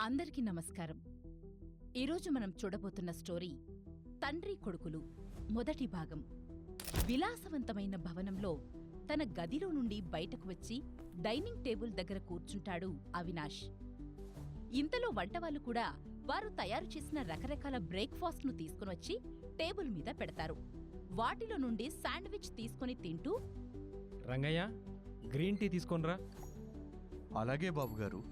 అందరికీ నమస్కారం. ఈరోజు మనం చూడబోతున్న స్టోరీ తండ్రి కొడుకులు మొదటి భాగం. విలాసవంతమైన భవనంలో తన గదిలో నుండి బయటకు వచ్చి డైనింగ్ టేబుల్ దగ్గర కూర్చుంటాడు అవినాష్. ఇంతలో వంటవాళ్లు కూడా వారు తయారు చేసిన రకరకాల బ్రేక్ఫాస్ట్ను తీసుకునొచ్చి టేబుల్ మీద పెడతారు. వాటిలో నుండి శాండ్విచ్ తీసుకుని తింటూ, రంగయ్య, గ్రీన్ టీ తీసుకొనిరా. అలాగే బాబుగారు.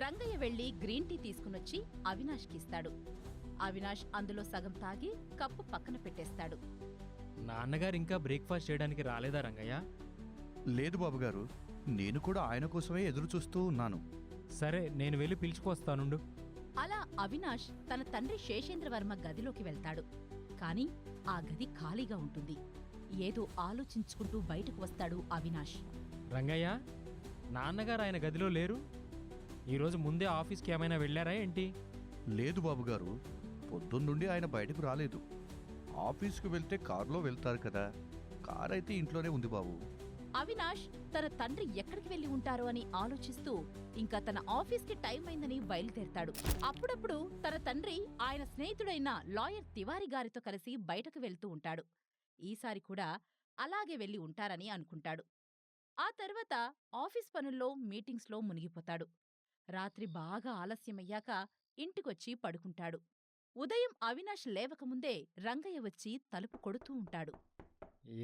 రంగయ్య వెళ్లి గ్రీన్ టీ తీసుకునొచ్చి అవినాష్కిస్తాడు. అవినాష్ అందులో సగం తాగి కప్పు పక్కన పెట్టేస్తాడు. నాన్నగారు ఇంకా బ్రేక్ఫాస్ట్ చేయడానికి రాలేదా రంగయ్య? లేదు బాబుగారు, నేను కూడా ఆయన కోసమే ఎదురు చూస్తూ ఉన్నాను. సరే, నేను వెళ్ళి పిలుచుకొస్తానుండు. అలా అవినాష్ తన తండ్రి శేషేంద్రవర్మ గదిలోకి వెళ్తాడు. కాని ఆ గది ఖాళీగా ఉంటుంది. ఏదో ఆలోచించుకుంటూ బయటకు వస్తాడు అవినాష్. రంగయ్య, నాన్నగారు ఆయన గదిలో లేరు. ఈరోజు ముందే ఆఫీస్కి ఏమైనా వెళ్ళారా ఏంటి? లేదు బాబుగారు, పొద్దున్నుండి ఆయన బయటకు రాలేదు. ఆఫీసుకు వెళ్తే కారులో వెళ్తారు కదా, కారు అయితే ఇంట్లోనే ఉంది బాబు. అవినాష్ తన తండ్రి ఎక్కడికి వెళ్లి ఉంటారో అని ఆలోచిస్తూ ఇంకా తన ఆఫీస్కి టైం అయిందని బయలుదేరతాడు. అప్పుడప్పుడు తన తండ్రి ఆయన స్నేహితుడైన లాయర్ తివారీ గారితో కలిసి బయటకు వెళ్తూ ఉంటాడు. ఈసారి కూడా అలాగే వెళ్లి ఉంటారని అనుకుంటాడు. ఆ తర్వాత ఆఫీస్ పనుల్లో మీటింగ్స్లో మునిగిపోతాడు. రాత్రి బాగా ఆలస్యమయ్యాక ఇంటికొచ్చి పడుకుంటాడు. ఉదయం అవినాష్ లేవకముందే రంగయ్య వచ్చి తలుపు కొడుతూ ఉంటాడు.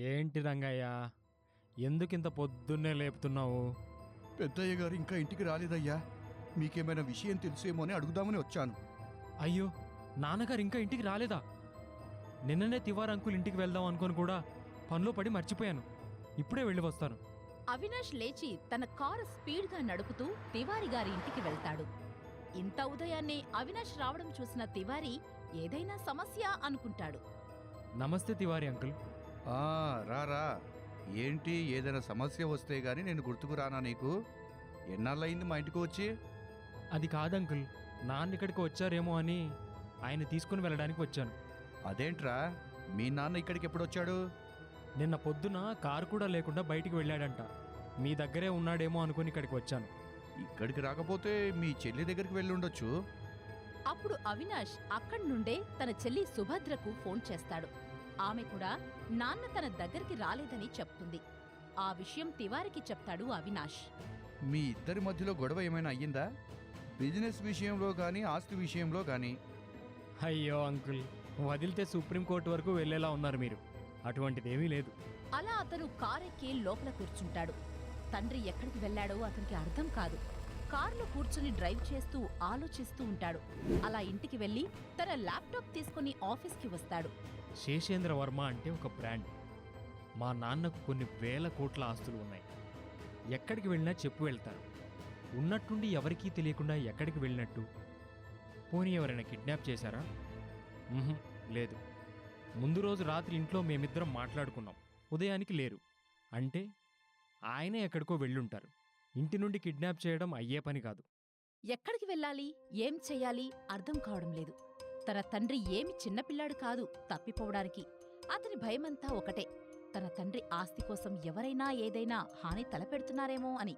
ఏంటి రంగయ్య, ఎందుకింత పొద్దున్నే లేపుతున్నావు? పెద్దయ్య గారు ఇంకా ఇంటికి రాలేదయ్యా. మీకేమైనా విషయం తెలుసేమో అని అడుగుదామని వచ్చాను. అయ్యో, నాన్నగారు ఇంకా ఇంటికి రాలేదా? నిన్ననే తివార్ అంకుల్ ఇంటికి వెళ్దాం అనుకొని కూడా పనిలో పడి మర్చిపోయాను. ఇప్పుడే వెళ్ళి వస్తాను. అవినాష్ లేచి తన కారు స్పీడ్గా నడుపుతూ తివారీ గారి ఇంటికి వెళ్తాడు. ఇంత ఉదయాన్నే అవినాష్ రావడం చూసిన తివారీ ఏదైనా సమస్య అనుకుంటాడు. నమస్తే తివారీ అంకుల్. రారా. ఏంటి, ఏదైనా సమస్య వస్తే గాని నేను గుర్తుకు రానా నీకు? ఎన్నాళ్ళయింది మా ఇంటికి వచ్చి? అది కాదంకుల్, నాన్న ఇక్కడికి వచ్చారేమో అని ఆయన తీసుకుని వెళ్ళడానికి వచ్చాను. అదేంట్రా, మీ నాన్న ఇక్కడికి ఎప్పుడొచ్చాడు? నిన్న పొద్దున కారు కూడా లేకుండా బయటికి వెళ్ళాడంట. మీ దగ్గరే ఉన్నాడేమో అనుకుని ఇక్కడికి వచ్చాను. ఇక్కడికి రాకపోతే మీ చెల్లి దగ్గరికి వెళ్ళుండొచ్చు. అప్పుడు అవినాష్ అక్కడి నుండే తన చెల్లి సుభద్రకు ఫోన్ చేస్తాడు. ఆమె కూడా నాన్న తన దగ్గరికి రాలేదని చెప్తుంది. ఆ విషయం తివారికి చెప్తాడు అవినాష్. మీ ఇద్దరి మధ్యలో గొడవ ఏమైనా అయ్యిందా? బిజినెస్ విషయంలో గానీ, ఆస్తి విషయంలో గానీ? అయ్యో అంకుల్, వదిలితే సుప్రీంకోర్టు వరకు వెళ్ళేలా ఉన్నారు మీరు. అటువంటిదేమీ లేదు. అలా అతను కారెక్కి లోపల కూర్చుంటాడు. తండ్రి ఎక్కడికి వెళ్లాడో అతనికి అర్థం కాదు. కారులో కూర్చుని డ్రైవ్ చేస్తూ ఆలోచిస్తూ ఉంటాడు. అలా ఇంటికి వెళ్లి తన ల్యాప్టాప్ తీసుకుని ఆఫీస్కి వస్తాడు. శేషేంద్ర వర్మ అంటే ఒక బ్రాండ్. మా నాన్నకు కొన్ని వేల కోట్ల ఆస్తులు ఉన్నాయి. ఎక్కడికి వెళ్ళినా చెప్పు వెళ్తారు. ఉన్నట్టుండి ఎవరికీ తెలియకుండా ఎక్కడికి వెళ్ళినట్టు? పోనీ ఎవరైనా కిడ్నాప్ చేశారా? లేదు. ముందు రోజు రాత్రి ఇంట్లో మేమిద్దరం మాట్లాడుకున్నాం. ఉదయానికి లేరు అంటే ఆయనే ఎక్కడికో వెళ్ళుంటారు. ఇంటి నుండి కిడ్నాప్ చేయడం అయ్యే పని కాదు. ఎక్కడికి వెళ్ళాలి, ఏం చెయ్యాలి అర్థం కావడం లేదు. తన తండ్రి ఏమి చిన్నపిల్లాడు కాదు తప్పిపోవడానికి. అతని భయమంతా ఒకటే, తన తండ్రి ఆస్తి కోసం ఎవరైనా ఏదైనా హాని తలపెడుతున్నారేమో అని.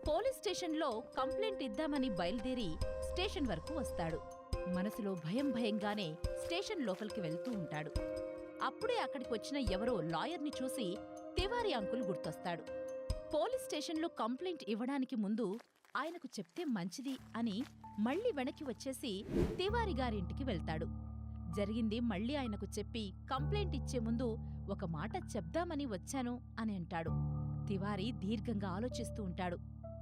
పోలీస్ స్టేషన్లో కంప్లైంట్ ఇద్దామని బయలుదేరి స్టేషన్ వరకు వస్తాడు. మనసులో భయంగానే స్టేషన్ లోపలికి వెళ్తూ ఉంటాడు. అప్పుడే అక్కడికొచ్చిన ఎవరో లాయర్ని చూసి తివారీ అంకుల్ గుర్తొస్తాడు. పోలీస్ స్టేషన్లో కంప్లైంట్ ఇవ్వడానికి ముందు ఆయనకు చెప్తే మంచిది అని మళ్లీ వెనక్కి వచ్చేసి తివారీ గారింటికి వెళ్తాడు. జరిగింది మళ్లీ ఆయనకు చెప్పి కంప్లైంట్ ఇచ్చే ముందు ఒక మాట చెప్దామని వచ్చాను అని అంటాడు. తివారీ దీర్ఘంగా ఆలోచిస్తూ ఉంటాడు.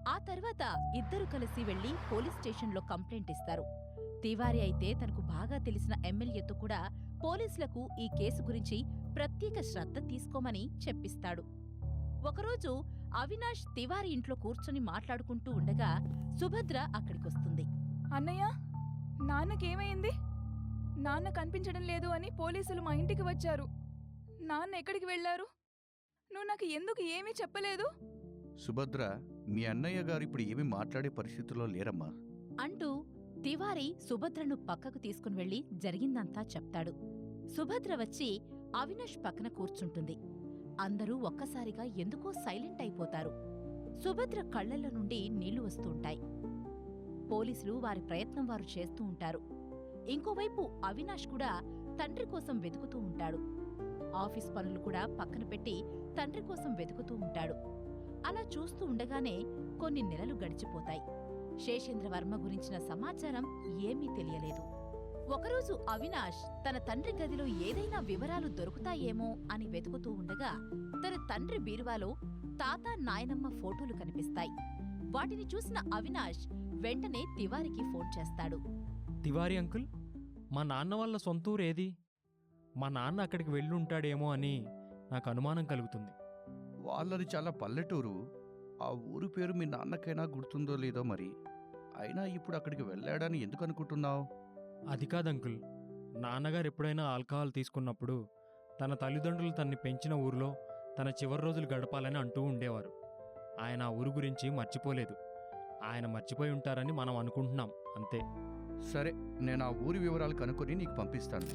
ఆ తర్వాత ఇద్దరు కలిసి వెళ్లి పోలీస్ స్టేషన్లో కంప్లైంట్ ఇస్తారు. తివారీ అయితే తనకు బాగా తెలిసిన ఎమ్మెల్యేతో కూడా పోలీసులకు ఈ కేసు గురించి ప్రత్యేక శ్రద్ధ తీసుకోమని చెప్పిస్తాడు. ఒకరోజు అవినాష్ తివారీ ఇంట్లో కూర్చొని మాట్లాడుకుంటూ ఉండగా సుభద్ర అక్కడికొస్తుంది. అన్నయ్య, నాన్నకేమైంది? నాన్న కనిపించడం లేదు అని పోలీసులు మా ఇంటికి వచ్చారు. నాన్న ఎక్కడికి వెళ్లారు? నువ్వు నాకు ఎందుకు ఏమీ చెప్పలేదు? సుభద్ర, మీ అన్నయ్య గారు ఇప్పుడు ఏమీ మాట్లాడే పరిస్థితుల్లో లేరమ్మా అంటూ తివారీ సుభద్రను పక్కకు తీసుకుని వెళ్లి జరిగిందంతా చెప్తాడు. సుభద్ర వచ్చి అవినాష్ పక్కన కూర్చుంటుంది. అందరూ ఒక్కసారిగా ఎందుకో సైలెంట్ అయిపోతారు. సుభద్ర కళ్లల్లో నుండి నీళ్లు వస్తుంటాయి. పోలీసులు వారి ప్రయత్నం వారు చేస్తూ ఉంటారు. ఇంకోవైపు అవినాష్ కూడా తండ్రి కోసం వెతుకుతూ ఉంటాడు. ఆఫీస్ పనులు కూడా పక్కన పెట్టి తండ్రి కోసం వెతుకుతూ ఉంటాడు. అలా చూస్తూ ఉండగానే కొన్ని నెలలు గడిచిపోతాయి. శేషేంద్రవర్మ గురించిన సమాచారం ఏమీ తెలియలేదు. ఒకరోజు అవినాష్ తన తండ్రి గదిలో ఏదైనా వివరాలు దొరుకుతాయేమో అని వెతుకుతూ ఉండగా తన తండ్రి బీరువాలో తాత నాయనమ్మ ఫోటోలు కనిపిస్తాయి. వాటిని చూసిన అవినాష్ వెంటనే తివారికి ఫోన్ చేస్తాడు. తివారీ అంకుల్, మా నాన్న వాళ్ళ సొంతూరు ఏది? మా నాన్న అక్కడికి వెళ్ళుంటాడేమో అని నాకు అనుమానం కలుగుతుంది. వాళ్ళది చాలా పల్లెటూరు. ఆ ఊరు పేరు మీ నాన్నకైనా గుర్తుందో లేదో మరి. అయినా ఇప్పుడు అక్కడికి వెళ్ళాడని ఎందుకు అనుకుంటున్నావు? అది కాదంకుల్, నాన్నగారు ఎప్పుడైనా ఆల్కహాల్ తీసుకున్నప్పుడు తన తల్లిదండ్రులు తన్ని పెంచిన ఊరిలో తన చివరి రోజులు గడపాలని అంటూ ఉండేవారు. ఆయన ఆ ఊరు గురించి మర్చిపోలేదు. ఆయన మర్చిపోయి ఉంటారని మనం అనుకుంటున్నాం, అంతే. సరే, నేను ఆ ఊరి వివరాలు కనుక్కొని నీకు పంపిస్తాను.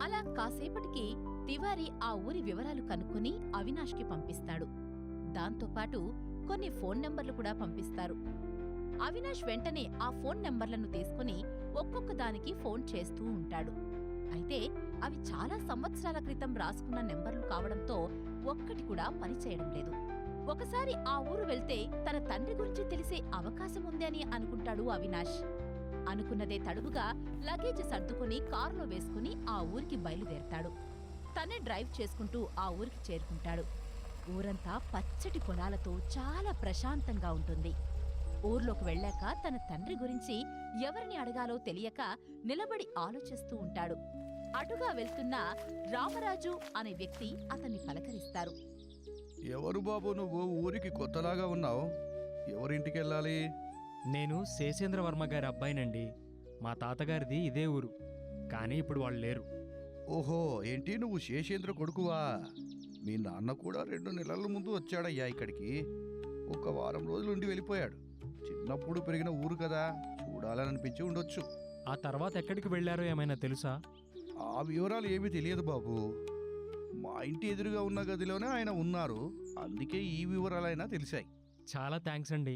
అలా కాసేపటికి తివారీ ఆ ఊరి వివరాలు కనుక్కొని అవినాష్కి పంపిస్తాడు. దాంతోపాటు కొన్ని ఫోన్ నెంబర్లు కూడా పంపిస్తారు. అవినాష్ వెంటనే ఆ ఫోన్ నెంబర్లను తీసుకుని ఒక్కొక్క దానికి ఫోన్ చేస్తూ ఉంటాడు. అయితే అవి చాలా సంవత్సరాల క్రితం రాసుకున్న నెంబర్లు కావడంతో ఒక్కటి కూడా పనిచేయడం లేదు. ఒకసారి ఆ ఊరు వెళ్తే తన తండ్రి గురించి తెలిసే అవకాశం ఉంది అని అనుకుంటాడు అవినాష్. అనుకున్నదే తడువుగా లగేజ్ సర్దుకుని కారులో వేసుకుని ఆ ఊరికి బయలుదేరతాడు. తనే డ్రైవ్ చేసుకుంటూ ఆ ఊరికి చేరుకుంటాడు. ఊరంతా పచ్చటి పొలాలతో చాలా ప్రశాంతంగా ఉంటుంది. ఊర్లోకి వెళ్ళాక తన తండ్రి గురించి ఎవరిని అడగాలో తెలియక నిలబడి ఆలోచిస్తూ ఉంటాడు. అటుగా వెళ్తున్న రామరాజు అనే వ్యక్తి అతన్ని పలకరిస్తారు. ఎవరు బాబు నువ్వు? ఊరికి కొత్తలాగా ఉన్నావు. ఎవరింటికెళ్ళాలి? నేను శేషేంద్రవర్మ గారి అబ్బాయినండి. మా తాతగారిది ఇదే ఊరు, కానీ ఇప్పుడు వాళ్ళు లేరు. ఓహో, ఏంటి నువ్వు శేషేంద్ర కొడుకువా? మీ నాన్న కూడా 2 నెలల ముందు వచ్చాడయ్యా ఇక్కడికి. 1 వారం రోజులు ఉండి వెళ్ళిపోయాడు. చిన్నప్పుడు పెరిగిన ఊరు కదా, చూడాలని అనిపించి ఉండొచ్చు. ఆ తర్వాత ఎక్కడికి వెళ్లారో ఏమైనా తెలుసా? ఆ వివరాలు ఏమీ తెలియదు బాబు. మా ఇంటి ఎదురుగా ఉన్న గదిలోనే ఆయన ఉన్నారు. అందుకే ఈ వివరాలైనా తెలిసాయి. చాలా థ్యాంక్స్ అండి.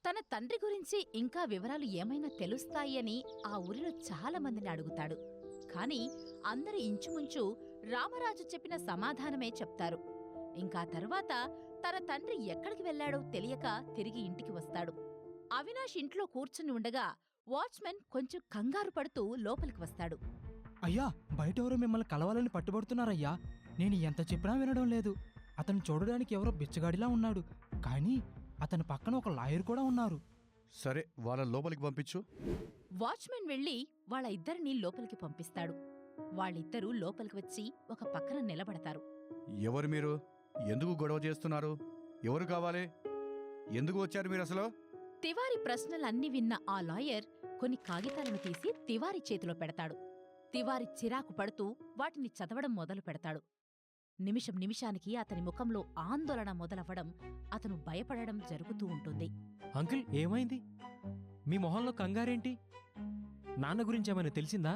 తన తండ్రి గురించి ఇంకా వివరాలు ఏమైనా తెలుస్తాయి అని ఆ ఊరిలో చాలా మందిని అడుగుతాడు. కాని అందరూ ఇంచుమించు రామరాజు చెప్పిన సమాధానమే చెప్తారు. ఇంకా తర్వాత తన తండ్రి ఎక్కడికి వెళ్లాడో తెలియక తిరిగి ఇంటికి వస్తాడు. అవినాష్ ఇంట్లో కూర్చుని ఉండగా వాచ్మెన్ కొంచెం కంగారు పడుతూ లోపలికి వస్తాడు. అయ్యా, బయటెవరో మిమ్మల్ని కలవాలని పట్టుబడుతున్నారయ్యా. నేను ఎంత చెప్పినా వినడం లేదు. అతను చూడడానికి ఎవరో బిచ్చగాడిలా ఉన్నాడు, కానీ అతని పక్కన ఒక లాయర్ కూడా ఉన్నారు. సరే, వాళ్ళ లోపలికి పంపించు. వాచ్మెన్ వెళ్లి వాళ్ళ ఇద్దరినీ లోపలికి పంపిస్తాడు. వాళ్ళిద్దరూ లోపలికి వచ్చి ఒక పక్కన నిలబడతారు. ఎవరు మీరు? ఎందుకు గొడవ చేస్తున్నారు? ఎవరు కావాలి? ఎందుకు వచ్చారు మీరు అసలు? తివారీ ప్రశ్నలన్నీ విన్న ఆ లాయర్ కొన్ని కాగితాలను తీసి తివారీ చేతిలో పెడతాడు. తివారీ చిరాకు పడుతూ వాటిని చదవడం మొదలు పెడతాడు. నిమిషం నిమిషానికి అతని ముఖంలో ఆందోళన మొదలవ్వడం, అతను భయపడడం జరుగుతూ ఉంటుంది. అంకుల్, ఏమైంది? మీ మొహంలో కంగారేంటి? నాన్న గురించి ఏమైనా తెలిసిందా?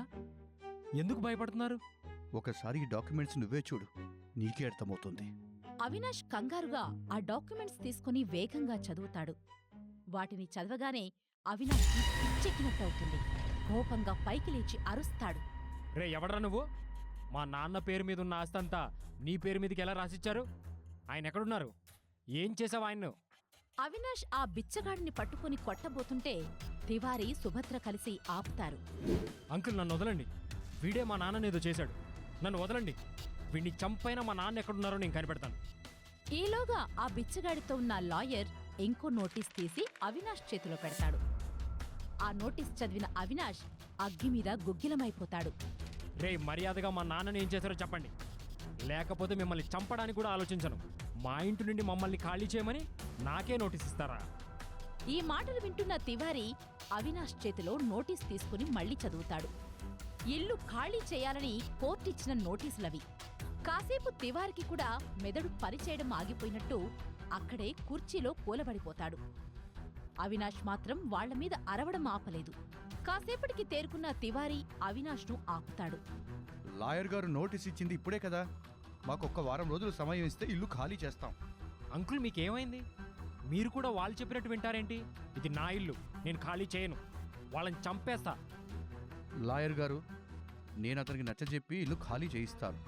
ఎందుకు భయపడుతున్నారు? ఒకసారి ఈ డాక్యుమెంట్స్ నువ్వే చూడు, నీకే అర్థమవుతుంది. అవినాష్ కంగారుగా ఆ డాక్యుమెంట్స్ తీసుకుని వేగంగా చదువుతాడు. వాటిని చదవగానే అవినాష్కి పిచ్చెక్కినట్టవుతుంది. కోపంగా పైకి లేచి అరుస్తాడు. రే, ఎవడ్రా నువ్వు? మా నాన్న పేరు మీద ఉన్న ఆస్తంతా నీ పేరు మీదకి ఎలా రాసిచ్చారు? ఆయన ఎక్కడున్నారు? ఏం చేసావు ఆయన్ను? అవినాష్ ఆ బిచ్చగాడిని పట్టుకుని కొట్టబోతుంటే తివారీ సుభద్ర కలిసి ఆపుతారు. అంకుల్, నన్ను వదలండి. వీడే మా నాన్ననేదో చేశాడు. నన్ను వదలండి. వీడిని చంపైనా మా నాన్న ఎక్కడున్నారో నేను కనిపెడతాను. ఈలోగా ఆ బిచ్చగాడితో ఉన్న లాయర్ ఇంకో నోటీస్ తీసి అవినాష్ చేతిలో పెడతాడు. ఆ నోటీస్ చదివిన అవినాష్ అగ్గి మీద గుగ్గిలమైపోతాడు. రే, మర్యాదగా మా నాన్నని ఏం చేశారో చెప్పండి, లేకపోతే మిమ్మల్ని చంపడానికి కూడా ఆలోచించను. మా ఇంటి నుండి మమ్మల్ని ఖాళీ చేయమని నాకే నోటీస్ ఇస్తారా? ఈ మాటలు వింటున్న తివారీ అవినాష్ చేతిలో నోటీస్ తీసుకుని మళ్లీ చదువుతాడు. ఇల్లు ఖాళీ చేయాలని కోర్టిచ్చిన నోటీసులవి. కాసేపు తివారికి కూడా మెదడు పనిచేయడం ఆగిపోయినట్టు అక్కడే కుర్చీలో కూలబడిపోతాడు. అవినాష్ మాత్రం వాళ్లమీద అరవడం ఆపలేదు. కాసేపటికి తేరుకున్న తివారీ అవినాష్ను ఆపుతాడు. లాయర్ గారు నోటీస్ ఇచ్చింది ఇప్పుడే కదా. మాకొక్క వారం రోజులు సమయం ఇస్తే ఇల్లు ఖాళీ చేస్తాం. అంకుల్, మీకేమైంది? మీరు కూడా వాళ్ళు చెప్పినట్టు వింటారేంటి? ఇది నా ఇల్లు, నేను ఖాళీ చేయను. వాళ్ళని చంపేస్తా. లాయర్ గారు, నేను అతనికి నచ్చజెప్పి ఇల్లు ఖాళీ చేయిస్తాను.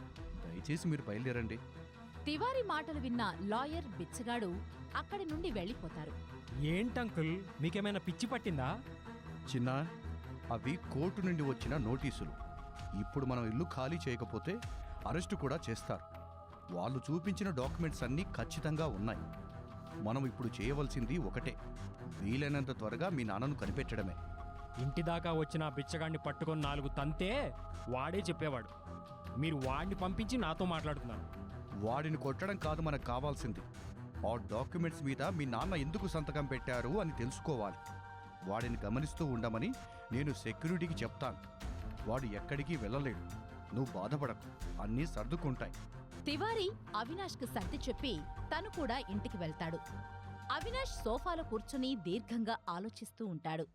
దయచేసి మీరు బయలుదేరండి. తివారీ మాటలు విన్న లాయర్ బిచ్చగాడు అక్కడి నుండి వెళ్ళిపోతారు. ఏంటంకుల్, మీకేమైనా పిచ్చి పట్టిందా? చిన్న, అవి కోర్టు నుండి వచ్చిన నోటీసులు. ఇప్పుడు మనం ఇల్లు ఖాళీ చేయకపోతే అరెస్టు కూడా చేస్తారు. వాళ్ళు చూపించిన డాక్యుమెంట్స్ అన్నీ ఖచ్చితంగా ఉన్నాయి. మనం ఇప్పుడు చేయవలసింది ఒకటే, వీలైనంత త్వరగా మీ నాన్నను కనిపెట్టడమే. ఇంటి దాకా వచ్చిన ఆ బిచ్చగాడిని పట్టుకొని 4 తంతే వాడే చెప్పేవాడు. మీరు వాడిని పంపించి నాతో మాట్లాడుతున్నారు. వాడిని కొట్టడం కాదు మనకు కావాల్సింది. ఆ డాక్యుమెంట్స్ మీద మీ నాన్న ఎందుకు సంతకం పెట్టారు అని తెలుసుకోవాలి. వాడిని గమనిస్తూ ఉండమని నేను సెక్యూరిటీకి చెప్తాను. వాడు ఎక్కడికి వెళ్ళలేడు. నువ్వు బాధపడకు, అన్నీ సర్దుకుంటాయి. తివారీ అవినాష్కు సర్ది చెప్పి తను కూడా ఇంటికి వెళ్తాడు. అవినాష్ సోఫాలో కూర్చుని దీర్ఘంగా ఆలోచిస్తూ ఉంటాడు.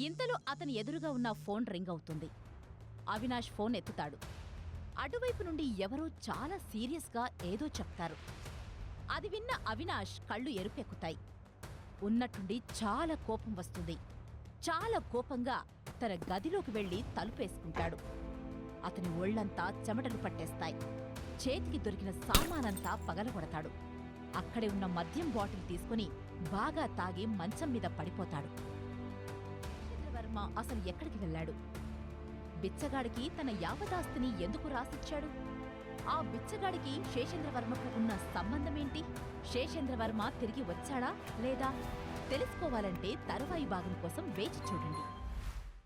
ఇంతలో అతని ఎదురుగా ఉన్న ఫోన్ రింగ్ అవుతుంది. అవినాష్ ఫోన్ ఎత్తుతాడు. అటువైపు నుండి ఎవరో చాలా సీరియస్గా ఏదో చెప్తారు. అది విన్న అవినాష్ కళ్ళు ఎరుపెక్కుతాయి. ఉన్నట్టుండి చాలా కోపం వస్తుంది. చాలా కోపంగా తన గదిలోకి వెళ్లి తలుపేసుకుంటాడు. అతని ఒళ్లంతా చెమటలు పట్టేస్తాయి. చేతికి దొరికిన సామానంతా పగలగొడతాడు. అక్కడే ఉన్న మద్యం బాటిల్ తీసుకుని బాగా తాగి మంచం మీద పడిపోతాడు. శేషేంద్రవర్మ అసలు ఎక్కడికి వెళ్ళాడు? బిచ్చగాడికి తన యావదాస్తిని ఎందుకు రాసిచ్చాడు? ఆ బిచ్చగాడికి శేషేంద్రవర్మకు ఉన్న సంబంధమేంటి? శేషేంద్రవర్మ తిరిగి వచ్చాడా లేదా? తెలుసుకోవాలంటే తరువాయి భాగం కోసం వేచి చూడండి.